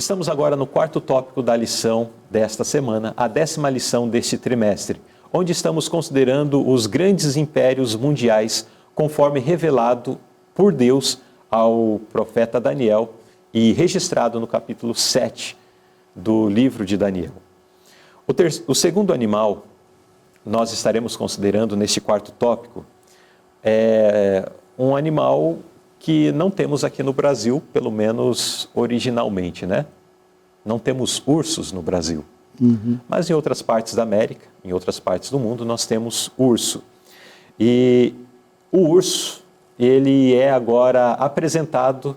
Estamos agora no quarto tópico da lição desta semana, a 10ª lição deste trimestre, onde estamos considerando os grandes impérios mundiais conforme revelado por Deus ao profeta Daniel e registrado no capítulo 7 do livro de Daniel. O segundo animal nós estaremos considerando neste quarto tópico é um animal que não temos aqui no Brasil, pelo menos originalmente, né? Não temos ursos no Brasil. Mas em outras partes da América, em outras partes do mundo, nós temos urso. E o urso, ele é agora apresentado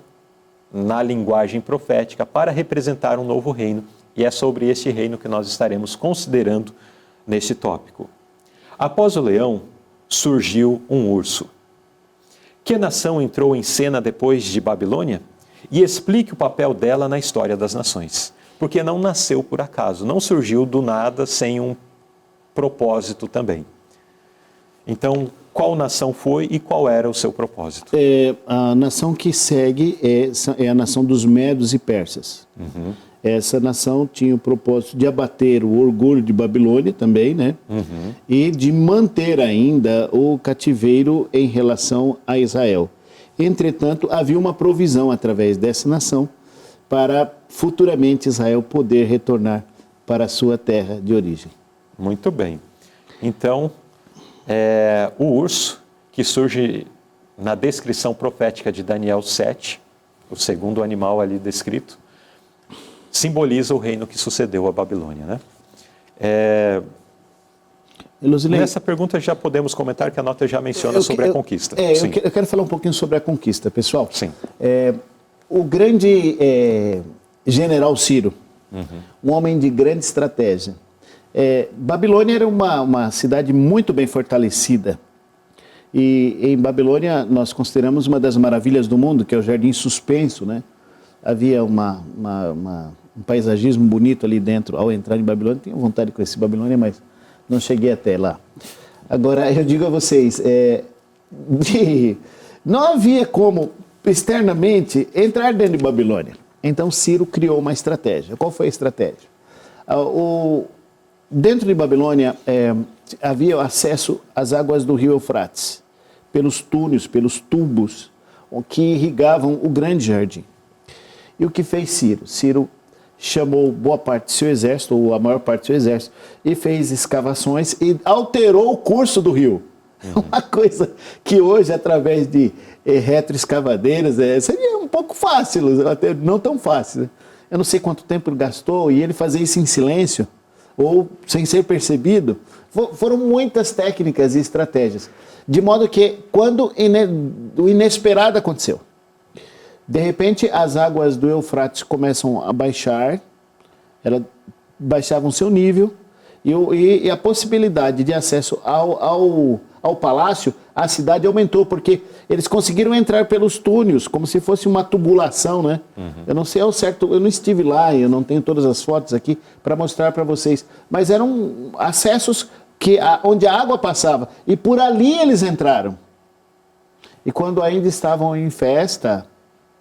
na linguagem profética para representar um novo reino. E é sobre este reino que nós estaremos considerando neste tópico. Após o leão, surgiu um urso. Que nação entrou em cena depois de Babilônia? E explique o papel dela na história das nações. Porque não nasceu por acaso, não surgiu do nada sem um propósito também. Então, qual nação foi e qual era o seu propósito? A nação que segue é a nação dos Medos e Persas. Essa nação tinha o propósito de abater o orgulho de Babilônia também, né? E de manter ainda o cativeiro em relação a Israel. Entretanto, havia uma provisão através dessa nação para futuramente Israel poder retornar para a sua terra de origem. Muito bem. Então, o urso, que surge na descrição profética de Daniel 7, o segundo animal ali descrito, simboliza o reino que sucedeu a Babilônia, né? Nessa pergunta já podemos comentar que a nota já menciona sobre a conquista. Eu quero falar um pouquinho sobre a conquista, pessoal. Sim. O grande general Ciro, um homem de grande estratégia. Babilônia era uma cidade muito bem fortalecida. E em Babilônia nós consideramos uma das maravilhas do mundo, que é o Jardim Suspenso, né? Havia um paisagismo bonito ali dentro ao entrar em Babilônia. Tenho vontade de conhecer Babilônia, mas não cheguei até lá. Agora, eu digo a vocês, não havia como externamente entrar dentro de Babilônia. Então Ciro criou uma estratégia. Qual foi a estratégia? Dentro de Babilônia havia acesso às águas do rio Eufrates, pelos túneis, pelos tubos que irrigavam o grande jardim. E o que fez Ciro? Ciro chamou boa parte do seu exército, ou a maior parte do seu exército, e fez escavações e alterou o curso do rio. Uma coisa que hoje, através de retroescavadeiras, seria um pouco fácil, até não tão fácil. Né? Eu não sei quanto tempo ele gastou, e ele fazia isso em silêncio, ou sem ser percebido. Foram muitas técnicas e estratégias. De modo que, quando o inesperado aconteceu, de repente, as águas do Eufrates começam a baixar, elas baixavam seu nível, e a possibilidade de acesso ao palácio, a cidade aumentou, porque eles conseguiram entrar pelos túneis, como se fosse uma tubulação, né? Eu não sei ao certo, eu não estive lá, eu não tenho todas as fotos aqui para mostrar para vocês, mas eram acessos onde a água passava, e por ali eles entraram. E quando ainda estavam em festa,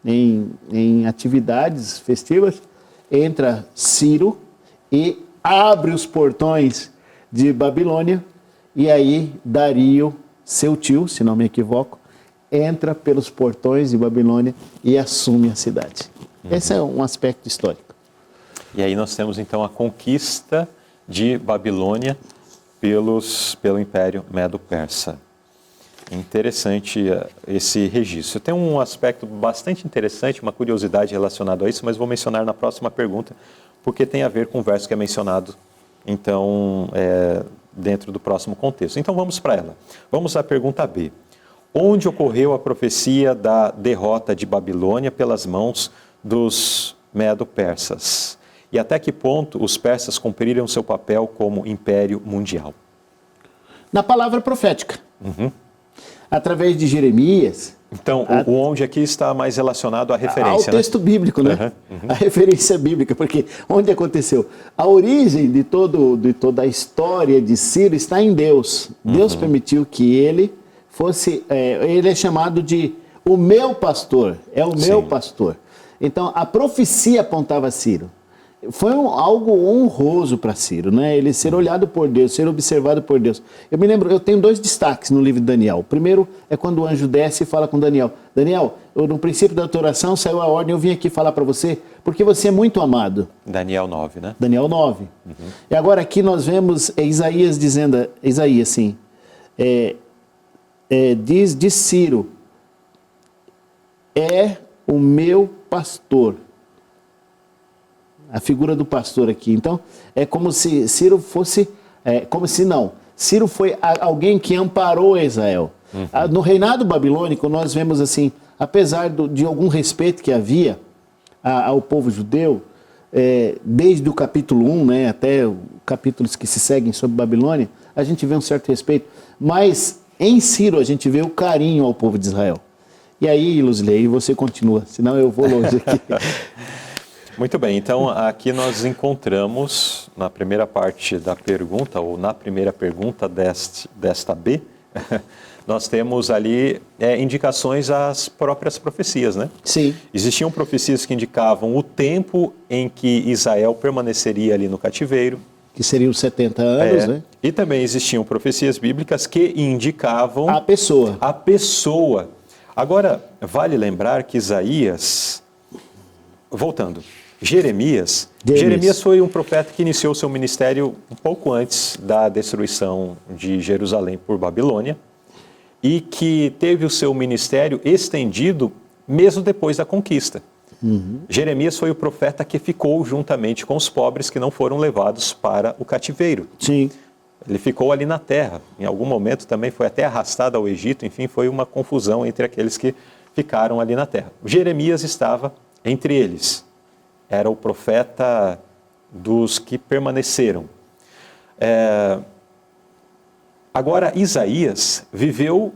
em atividades festivas, entra Ciro e abre os portões de Babilônia, e aí Dario, seu tio, se não me equivoco, entra pelos portões de Babilônia e assume a cidade. Esse é um aspecto histórico. E aí nós temos então a conquista de Babilônia pelo Império Medo-Persa. Interessante esse registro. Tem um aspecto bastante interessante, uma curiosidade relacionada a isso, mas vou mencionar na próxima pergunta, porque tem a ver com o verso que é mencionado, então, dentro do próximo contexto. Então vamos para ela. Vamos à pergunta B. Onde ocorreu a profecia da derrota de Babilônia pelas mãos dos Medo-Persas? E até que ponto os persas cumpriram seu papel como império mundial? Na palavra profética. Através de Jeremias. Então, o onde aqui está mais relacionado à referência, ao texto bíblico, né? A referência bíblica, porque onde aconteceu? A origem de toda a história de Ciro está em Deus. Deus permitiu que ele fosse, ele é chamado de o meu pastor, é o meu pastor. Então, a profecia apontava a Ciro. Foi algo honroso para Ciro, né? Ele ser olhado por Deus, ser observado por Deus. Eu me lembro, eu tenho 2 destaques no livro de Daniel. O primeiro é quando o anjo desce e fala com Daniel. Daniel, no princípio da tua oração saiu a ordem, eu vim aqui falar para você, porque você é muito amado. Daniel 9, né? Daniel 9. E agora aqui nós vemos Isaías dizendo, Isaías sim, diz Ciro, é o meu pastor. A figura do pastor aqui. Então, é como se Ciro fosse... Ciro foi alguém que amparou Israel. No reinado babilônico, nós vemos assim, apesar de algum respeito que havia ao povo judeu, desde o capítulo 1, né, até capítulos que se seguem sobre Babilônia, a gente vê um certo respeito. Mas em Ciro a gente vê o carinho ao povo de Israel. E aí, Luzley, você continua, senão eu vou longe aqui. Muito bem, então aqui nós encontramos na primeira parte da pergunta, ou na primeira pergunta desta B, nós temos ali indicações às próprias profecias, né? Sim. Existiam profecias que indicavam o tempo em que Israel permaneceria ali no cativeiro. Que seriam 70 anos, né? E também existiam profecias bíblicas que indicavam... A pessoa. A pessoa. Agora, vale lembrar que Isaías... Voltando, Jeremias foi um profeta que iniciou seu ministério um pouco antes da destruição de Jerusalém por Babilônia e que teve o seu ministério estendido mesmo depois da conquista. Jeremias foi o profeta que ficou juntamente com os pobres que não foram levados para o cativeiro. Sim. Ele ficou ali na terra. Em algum momento também foi até arrastado ao Egito. Enfim, foi uma confusão entre aqueles que ficaram ali na terra. Jeremias estava entre eles. Era o profeta dos que permaneceram. Agora, Isaías viveu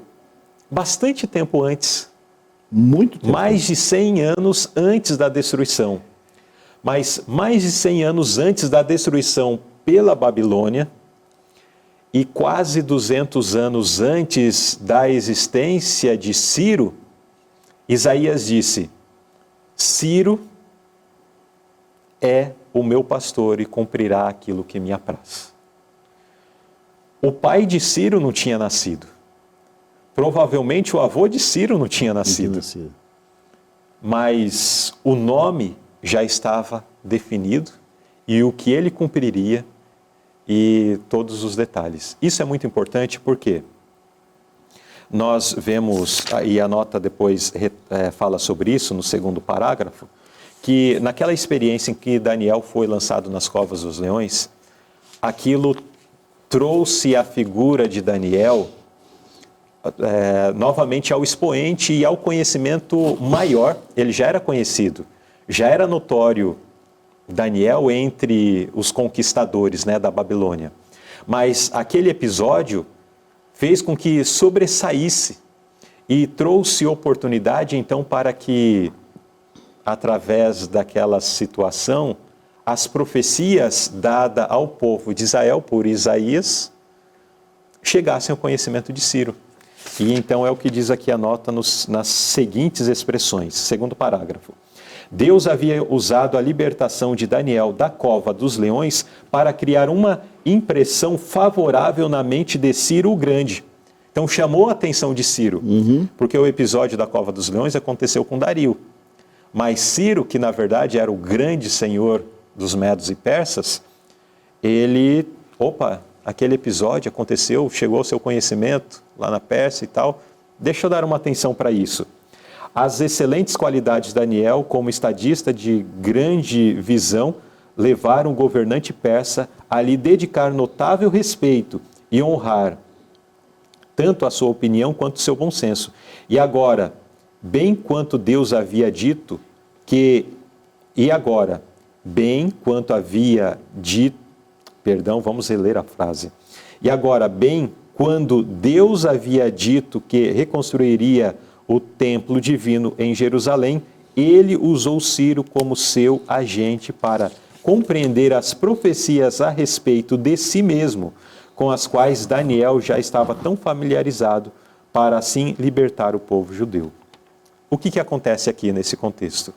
bastante tempo antes. Muito tempo. Mais de 100 anos antes da destruição. Mas mais de 100 anos antes da destruição pela Babilônia e quase 200 anos antes da existência de Ciro, Isaías disse: Ciro é o meu pastor e cumprirá aquilo que me apraz. O pai de Ciro não tinha nascido. Provavelmente o avô de Ciro não tinha nascido. Mas o nome já estava definido e o que ele cumpriria e todos os detalhes. Isso é muito importante porque nós vemos, e a nota depois fala sobre isso no segundo parágrafo, que naquela experiência em que Daniel foi lançado nas covas dos leões, aquilo trouxe a figura de Daniel novamente ao expoente e ao conhecimento maior. Ele já era conhecido, já era notório Daniel entre os conquistadores, né, da Babilônia. Mas aquele episódio fez com que sobressaísse e trouxe oportunidade então para que, através daquela situação, as profecias dadas ao povo de Israel por Isaías chegassem ao conhecimento de Ciro. E então é o que diz aqui a nota nas seguintes expressões, segundo parágrafo. Deus havia usado a libertação de Daniel da cova dos leões para criar uma impressão favorável na mente de Ciro o Grande. Então chamou a atenção de Ciro, porque o episódio da cova dos leões aconteceu com Dario. Mas Ciro, que na verdade era o grande senhor dos medos e persas, aquele episódio aconteceu, chegou ao seu conhecimento lá na Pérsia e tal, deixa eu dar uma atenção para isso. As excelentes qualidades de Daniel como estadista de grande visão levaram o governante persa a lhe dedicar notável respeito e honrar tanto a sua opinião quanto o seu bom senso. E agora, bem quanto Deus havia dito vamos reler a frase. E agora, bem quando Deus havia dito que reconstruiria o templo divino em Jerusalém, ele usou Ciro como seu agente para compreender as profecias a respeito de si mesmo, com as quais Daniel já estava tão familiarizado, para assim libertar o povo judeu. O que acontece aqui nesse contexto?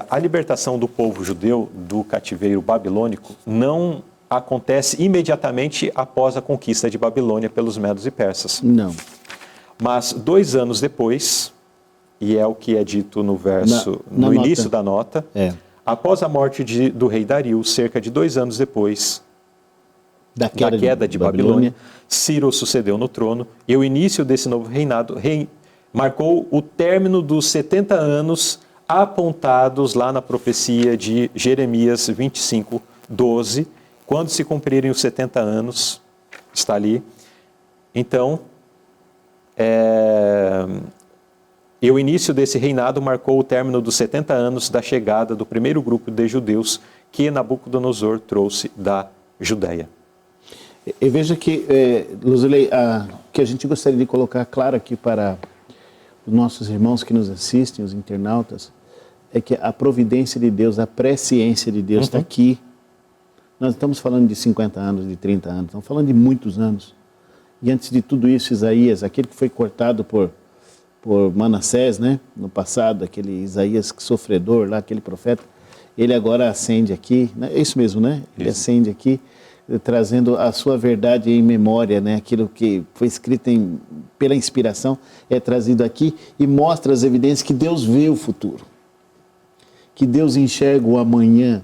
A libertação do povo judeu do cativeiro babilônico não acontece imediatamente após a conquista de Babilônia pelos medos e persas. Não. Mas 2 anos depois, e é o que é dito no verso, Na no nota. início da nota, após a morte do rei Dario, cerca de 2 anos depois Da da queda de Babilônia, Ciro sucedeu no trono, e o início desse novo reinado marcou o término dos 70 anos apontados lá na profecia de Jeremias 25, 12, quando se cumprirem os 70 anos, está ali. Então, e o início desse reinado marcou o término dos 70 anos da chegada do primeiro grupo de judeus que Nabucodonosor trouxe da Judéia. E veja que, Luzilei, que a gente gostaria de colocar claro aqui para os nossos irmãos que nos assistem, os internautas, é que a providência de Deus, a presciência de Deus está aqui. Nós estamos falando de 50 anos, de 30 anos, estamos falando de muitos anos. E antes de tudo isso, Isaías, aquele que foi cortado por Manassés, né, no passado, aquele Isaías sofredor lá, aquele profeta, ele agora ascende aqui, né? É isso mesmo, né? Ele ascende aqui, trazendo a sua verdade em memória, né? Aquilo que foi escrito pela inspiração é trazido aqui e mostra as evidências que Deus vê o futuro, que Deus enxerga o amanhã.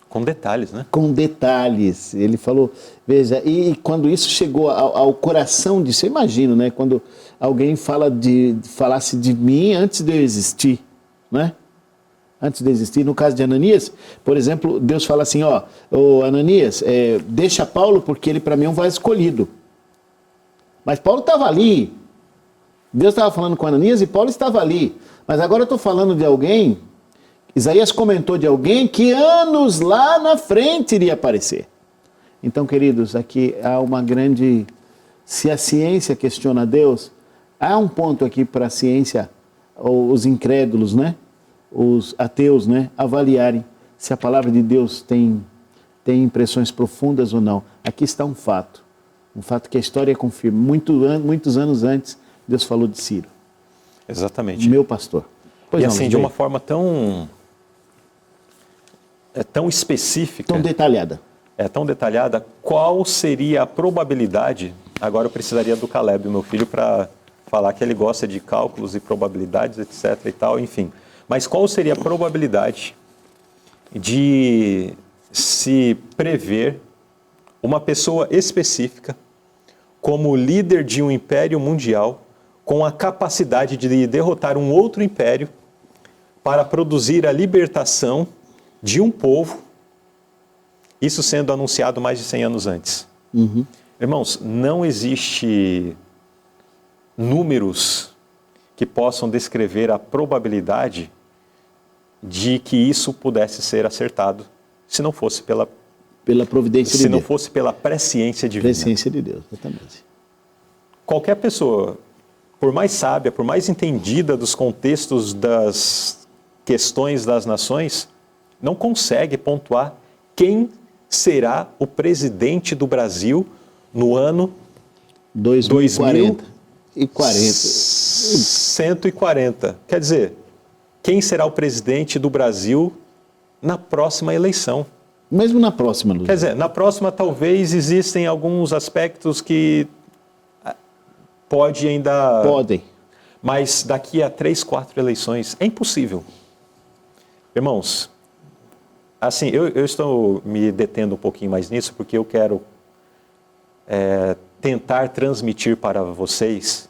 Com detalhes, né? Com detalhes. Ele falou, veja, e quando isso chegou ao coração de você, imagina, né? Quando alguém falasse de mim antes de eu existir, né? Antes de existir. No caso de Ananias, por exemplo, Deus fala assim, ô Ananias, deixa Paulo porque ele para mim é um vaso escolhido. Mas Paulo estava ali. Deus estava falando com Ananias e Paulo estava ali. Mas agora eu estou falando de alguém, Isaías comentou de alguém que anos lá na frente iria aparecer. Então, queridos, aqui há uma grande... Se a ciência questiona Deus, há um ponto aqui para a ciência, os incrédulos, né? Os ateus, né, avaliarem se a palavra de Deus tem impressões profundas ou não. Aqui está um fato que a história confirma. Muitos anos antes, Deus falou de Ciro. Exatamente. Meu pastor. Pois e não, assim, de uma forma tão específica. Tão detalhada. Tão detalhada. Qual seria a probabilidade? Agora eu precisaria do Caleb, meu filho, para falar que ele gosta de cálculos e probabilidades, etc. e tal, enfim. Mas qual seria a probabilidade de se prever uma pessoa específica como líder de um império mundial com a capacidade de derrotar um outro império para produzir a libertação de um povo, isso sendo anunciado mais de 100 anos antes? Irmãos, não existe números que possam descrever a probabilidade de que isso pudesse ser acertado, se não fosse pela providência de Deus. Se não fosse pela presciência divina. Presciência de Deus, exatamente. Qualquer pessoa, por mais sábia, por mais entendida dos contextos das questões das nações, não consegue pontuar quem será o presidente do Brasil no ano 2040. 140. Quer dizer, quem será o presidente do Brasil na próxima eleição? Mesmo na próxima, Luz. Quer dizer, na próxima talvez existem alguns aspectos que podem. Mas daqui a 3, 4 eleições é impossível. Irmãos, assim, eu estou me detendo um pouquinho mais nisso porque eu quero tentar transmitir para vocês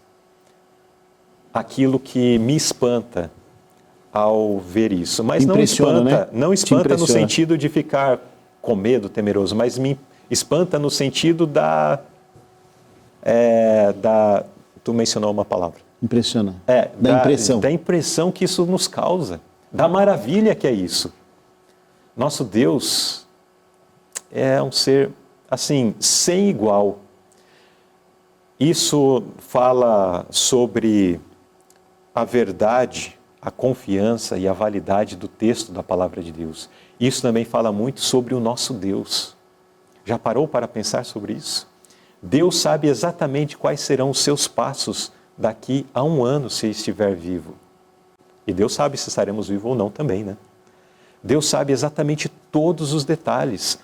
aquilo que me espanta ao ver isso. Mas não espanta no sentido de ficar com medo, temeroso, mas me espanta no sentido tu mencionou uma palavra. Impressiona. Impressão. Da impressão que isso nos causa, da maravilha que é isso. Nosso Deus é um ser, assim, sem igual. Isso fala sobre a verdade, a confiança e a validade do texto da palavra de Deus. Isso também fala muito sobre o nosso Deus. Já parou para pensar sobre isso? Deus sabe exatamente quais serão os seus passos daqui a 1 ano, se estiver vivo. E Deus sabe se estaremos vivos ou não também, né? Deus sabe exatamente todos os detalhes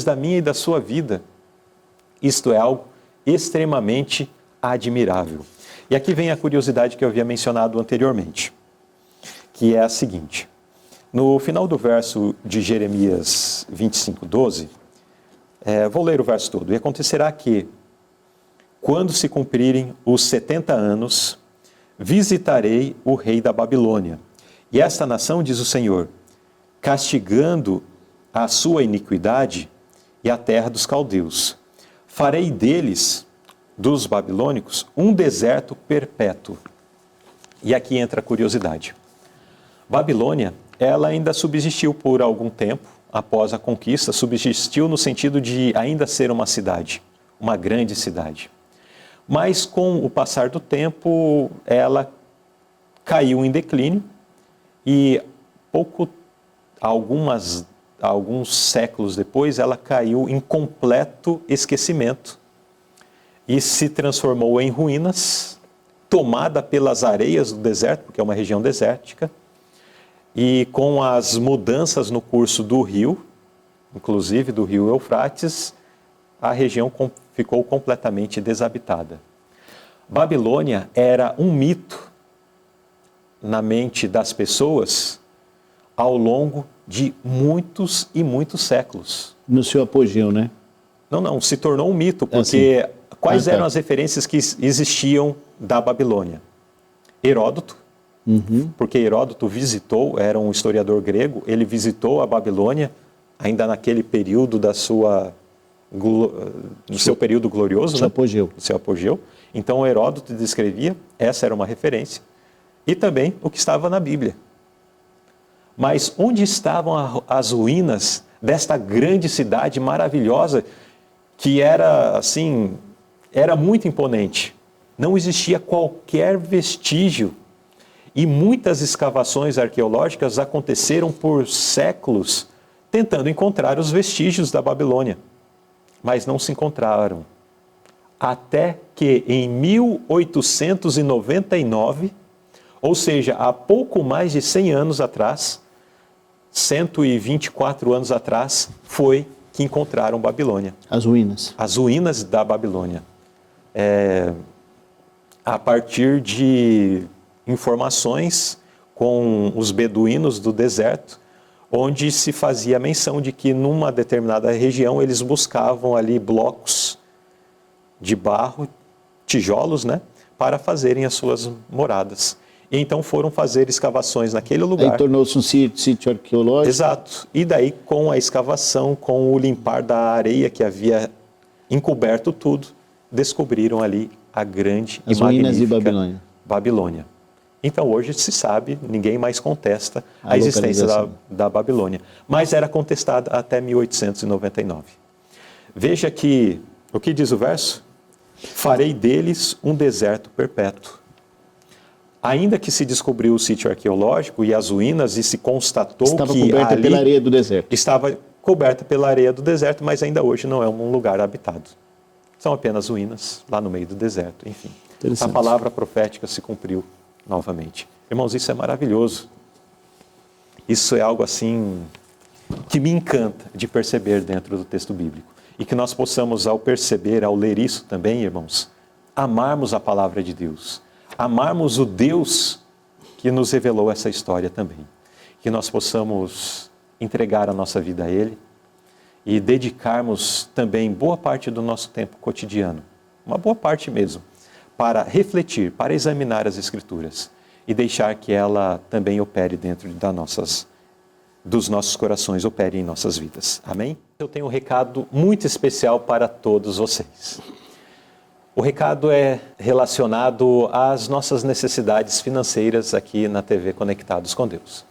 da minha e da sua vida. Isto é algo extremamente admirável. E aqui vem a curiosidade que eu havia mencionado anteriormente, que é a seguinte. No final do verso de Jeremias 25:12, vou ler o verso todo. E acontecerá que, quando se cumprirem os 70 anos, visitarei o rei da Babilônia. E esta nação, diz o Senhor, castigando a sua iniquidade e a terra dos caldeus. Farei deles, dos babilônicos, um deserto perpétuo. E aqui entra a curiosidade. Babilônia, ela ainda subsistiu por algum tempo, após a conquista, subsistiu no sentido de ainda ser uma cidade, uma grande cidade. Mas com o passar do tempo, ela caiu em declínio e alguns séculos depois, ela caiu em completo esquecimento e se transformou em ruínas, tomada pelas areias do deserto, porque é uma região desértica, e com as mudanças no curso do rio, inclusive do rio Eufrates, a região ficou completamente desabitada. Babilônia era um mito na mente das pessoas ao longo de muitos e muitos séculos. No seu apogeu, né? Não, se tornou um mito, porque quais eram as referências que existiam da Babilônia? Heródoto, porque Heródoto visitou, era um historiador grego, ele visitou a Babilônia ainda naquele período no seu período glorioso, seu apogeu. No seu apogeu. Então Heródoto descrevia, essa era uma referência, e também o que estava na Bíblia. Mas onde estavam as ruínas desta grande cidade maravilhosa que era assim, era muito imponente? Não existia qualquer vestígio e muitas escavações arqueológicas aconteceram por séculos tentando encontrar os vestígios da Babilônia, mas não se encontraram. Até que em 1899, ou seja, há pouco mais de 100 anos atrás, 124 anos atrás, foi que encontraram Babilônia. As ruínas. As ruínas da Babilônia. A partir de informações com os beduínos do deserto, onde se fazia menção de que numa determinada região eles buscavam ali blocos de barro, tijolos, né, para fazerem as suas moradas. E então foram fazer escavações naquele lugar. Aí tornou-se um sítio arqueológico. Exato. E daí, com a escavação, com o limpar da areia que havia encoberto tudo, descobriram ali a grande e magnífica Babilônia. Então hoje se sabe, ninguém mais contesta a existência da Babilônia. Mas era contestada até 1899. Veja que, o que diz o verso? Farei deles um deserto perpétuo. Ainda que se descobriu o sítio arqueológico e as ruínas e se constatou estava que coberta ali pela areia do deserto. Estava coberta pela areia do deserto, mas ainda hoje não é um lugar habitado. São apenas ruínas lá no meio do deserto, enfim. A palavra profética se cumpriu novamente. Irmãos, isso é maravilhoso. Isso é algo assim que me encanta de perceber dentro do texto bíblico. E que nós possamos, ao perceber, ao ler isso também, irmãos, amarmos a palavra de Deus. Amarmos o Deus que nos revelou essa história também. Que nós possamos entregar a nossa vida a Ele e dedicarmos também boa parte do nosso tempo cotidiano, uma boa parte mesmo, para refletir, para examinar as Escrituras e deixar que ela também opere dentro dos nossos corações, opere em nossas vidas. Amém? Eu tenho um recado muito especial para todos vocês. O recado é relacionado às nossas necessidades financeiras aqui na TV Conectados com Deus.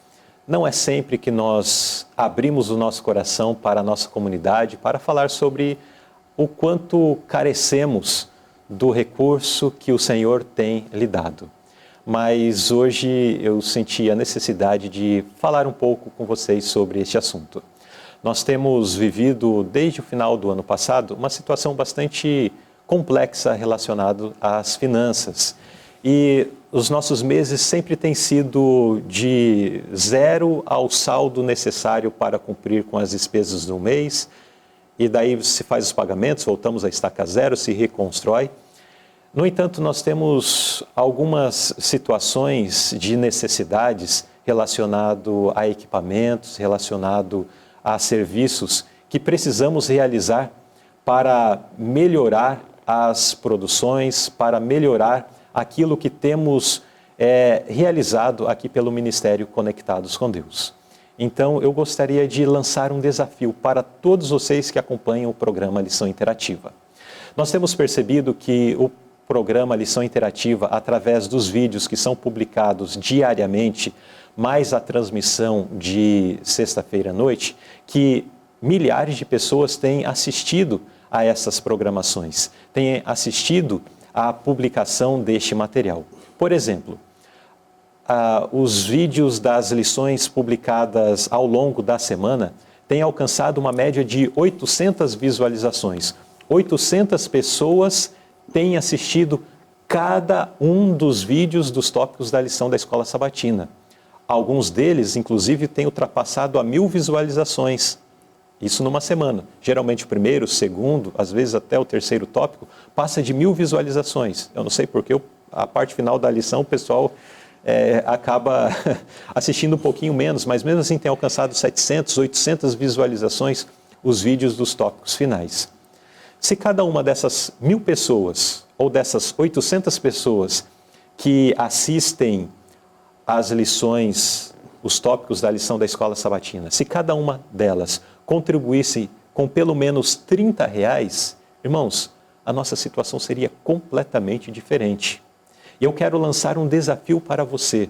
Não é sempre que nós abrimos o nosso coração para a nossa comunidade para falar sobre o quanto carecemos do recurso que o Senhor tem lhe dado. Mas hoje eu senti a necessidade de falar um pouco com vocês sobre este assunto. Nós temos vivido, desde o final do ano passado, uma situação bastante complexa relacionada às finanças. E os nossos meses sempre têm sido de 0 ao saldo necessário para cumprir com as despesas do mês, e daí se faz os pagamentos, voltamos à estaca zero, se reconstrói. No entanto, nós temos algumas situações de necessidades relacionado a equipamentos, relacionado a serviços que precisamos realizar para melhorar as produções, para melhorar aquilo que temos realizado aqui pelo Ministério Conectados com Deus. Então, eu gostaria de lançar um desafio para todos vocês que acompanham o programa Lição Interativa. Nós temos percebido que o programa Lição Interativa, através dos vídeos que são publicados diariamente, mais a transmissão de sexta-feira à noite, que milhares de pessoas têm assistido a essas programações, têm assistido à publicação deste material. Por exemplo, os vídeos das lições publicadas ao longo da semana têm alcançado uma média de 800 visualizações. 800 pessoas têm assistido cada um dos vídeos dos tópicos da lição da Escola Sabatina. Alguns deles, inclusive, têm ultrapassado a 1000 visualizações. Isso numa semana. Geralmente o primeiro, o segundo, às vezes até o terceiro tópico, passa de 1000 visualizações. Eu não sei porque a parte final da lição o pessoal acaba assistindo um pouquinho menos, mas mesmo assim tem alcançado 700, 800 visualizações os vídeos dos tópicos finais. Se cada uma dessas 1000 pessoas, ou dessas 800 pessoas que assistem às lições, os tópicos da lição da Escola Sabatina, se cada uma delas contribuísse com pelo menos R$30, irmãos, a nossa situação seria completamente diferente. E eu quero lançar um desafio para você.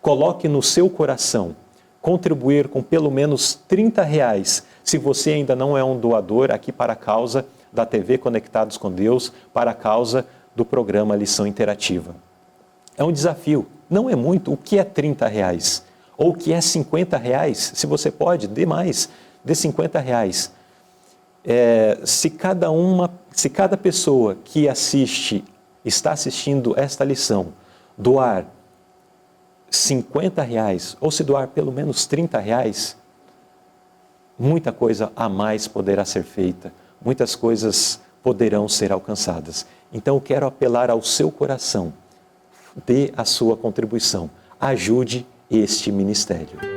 Coloque no seu coração contribuir com pelo menos R$30, se você ainda não é um doador aqui para a causa da TV Conectados com Deus, para a causa do programa Lição Interativa. É um desafio, não é muito. O que é R$30? Ou o que é R$50? Se você pode, dê mais, dê R$50. Se cada pessoa que está assistindo esta lição, doar R$50, ou se doar pelo menos R$30, muita coisa a mais poderá ser feita, muitas coisas poderão ser alcançadas. Então eu quero apelar ao seu coração, dê a sua contribuição, ajude este ministério.